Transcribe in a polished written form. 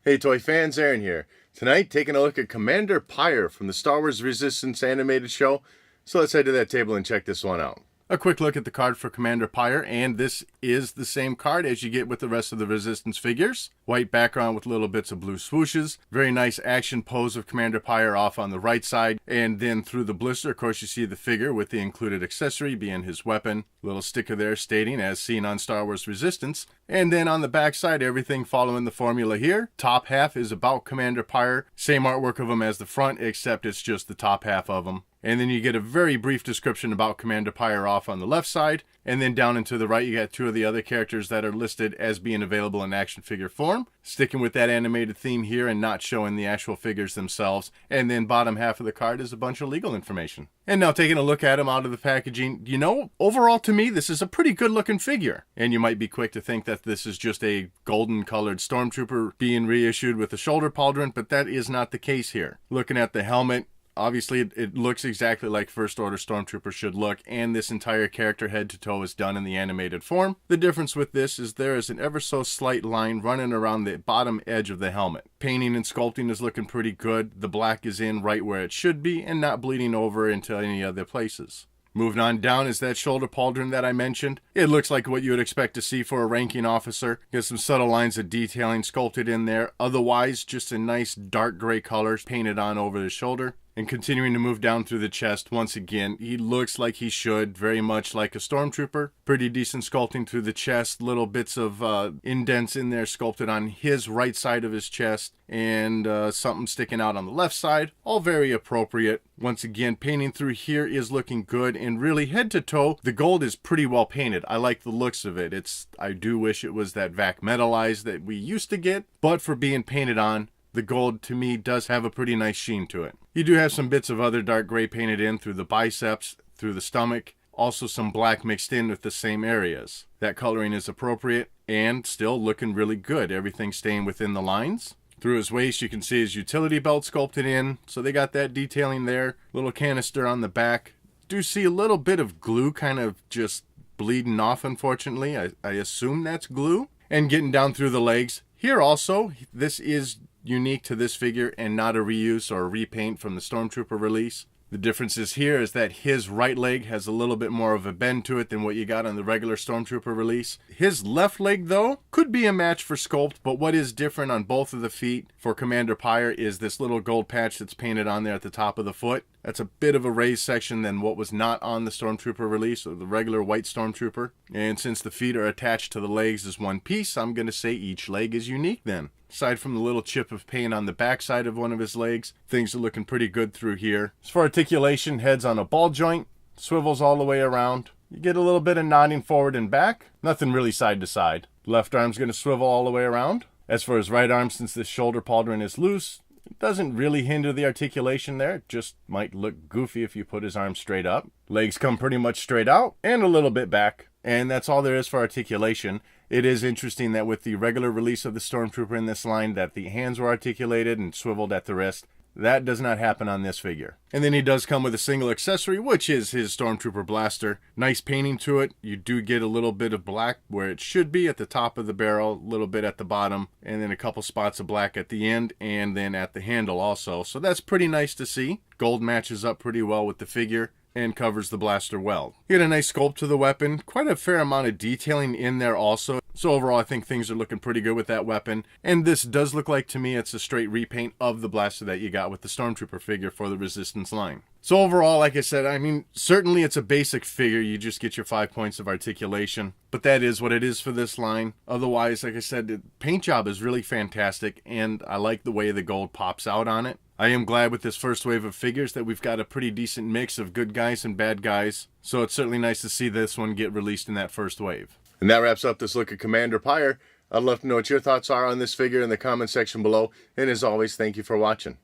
Hey toy fans, Aaron here. Tonight, taking a look at Commander Pyre from the Star Wars Resistance animated show. So let's head to that table and check this one out. A quick look at the card for Commander Pyre, and this is the same card as you get with the rest of the Resistance figures. White background with little bits of blue swooshes. Very nice action pose of Commander Pyre off on the right side. And then through the blister, of course, you see the figure with the included accessory being his weapon. Little sticker there stating, as seen on Star Wars Resistance. And then on the back side, everything following the formula here. Top half is about Commander Pyre. Same artwork of him as the front, except it's just the top half of him. And then you get a very brief description about Commander Pyre off on the left side. And then down and to the right, you got two of the other characters that are listed as being available in action figure form. Sticking with that animated theme here and not showing the actual figures themselves. And then bottom half of the card is a bunch of legal information. And now taking a look at him out of the packaging, you know, overall to me, this is a pretty good looking figure. And you might be quick to think that this is just a golden colored Stormtrooper being reissued with a shoulder pauldron, but that is not the case here. Looking at the helmet, obviously, it looks exactly like First Order Stormtrooper should look, and this entire character head to toe is done in the animated form. The difference with this is there is an ever so slight line running around the bottom edge of the helmet. Painting and sculpting is looking pretty good. The black is in right where it should be and not bleeding over into any other places. Moving on down is that shoulder pauldron that I mentioned. It looks like what you would expect to see for a ranking officer. There's some subtle lines of detailing sculpted in there. Otherwise, just a nice dark gray color painted on over the shoulder. And continuing to move down through the chest, once again, he looks like he should, very much like a Stormtrooper. Pretty decent sculpting through the chest, little bits of indents in there sculpted on his right side of his chest, and something sticking out on the left side. All very appropriate. Once again, painting through here is looking good, and really head to toe, the gold is pretty well painted. I like the looks of it. I do wish it was that vac metallized that we used to get, but for being painted on, the gold, to me, does have a pretty nice sheen to it. You do have some bits of other dark gray painted in through the biceps, through the stomach. Also some black mixed in with the same areas. That coloring is appropriate and still looking really good. Everything staying within the lines. Through his waist, you can see his utility belt sculpted in. So they got that detailing there. Little canister on the back. Do see a little bit of glue kind of just bleeding off, unfortunately. I assume that's glue. And getting down through the legs. Here also, this is unique to this figure and not a reuse or a repaint from the Stormtrooper release. The difference is here is that his right leg has a little bit more of a bend to it than what you got on the regular Stormtrooper release. His left leg, though, could be a match for sculpt, but what is different on both of the feet for Commander Pyre is this little gold patch that's painted on there at the top of the foot. That's a bit of a raised section than what was not on the Stormtrooper release or the regular white Stormtrooper. And since the feet are attached to the legs as one piece, I'm going to say each leg is unique then. Aside from the little chip of paint on the backside of one of his legs, things are looking pretty good through here. As for articulation, head's on a ball joint, swivels all the way around. You get a little bit of nodding forward and back, nothing really side to side. Left arm's going to swivel all the way around. As for his right arm, since this shoulder pauldron is loose, it doesn't really hinder the articulation there. It just might look goofy if you put his arm straight up. Legs come pretty much straight out and a little bit back. And that's all there is for articulation. It is interesting that with the regular release of the Stormtrooper in this line, that the hands were articulated and swiveled at the wrist. That does not happen on this figure. And then he does come with a single accessory, which is his Stormtrooper Blaster. Nice painting to it. You do get a little bit of black where it should be at the top of the barrel, a little bit at the bottom, and then a couple spots of black at the end, and then at the handle also. So that's pretty nice to see. Gold matches up pretty well with the figure and covers the blaster well. You get a nice sculpt to the weapon. Quite a fair amount of detailing in there also. So overall, I think things are looking pretty good with that weapon. And this does look like, to me, it's a straight repaint of the blaster that you got with the Stormtrooper figure for the Resistance line. So overall, like I said, I mean, certainly it's a basic figure. You just get your 5 points of articulation. But that is what it is for this line. Otherwise, like I said, the paint job is really fantastic. And I like the way the gold pops out on it. I am glad with this first wave of figures that we've got a pretty decent mix of good guys and bad guys. So it's certainly nice to see this one get released in that first wave. And that wraps up this look at Commander Pyre. I'd love to know what your thoughts are on this figure in the comment section below. And as always, thank you for watching.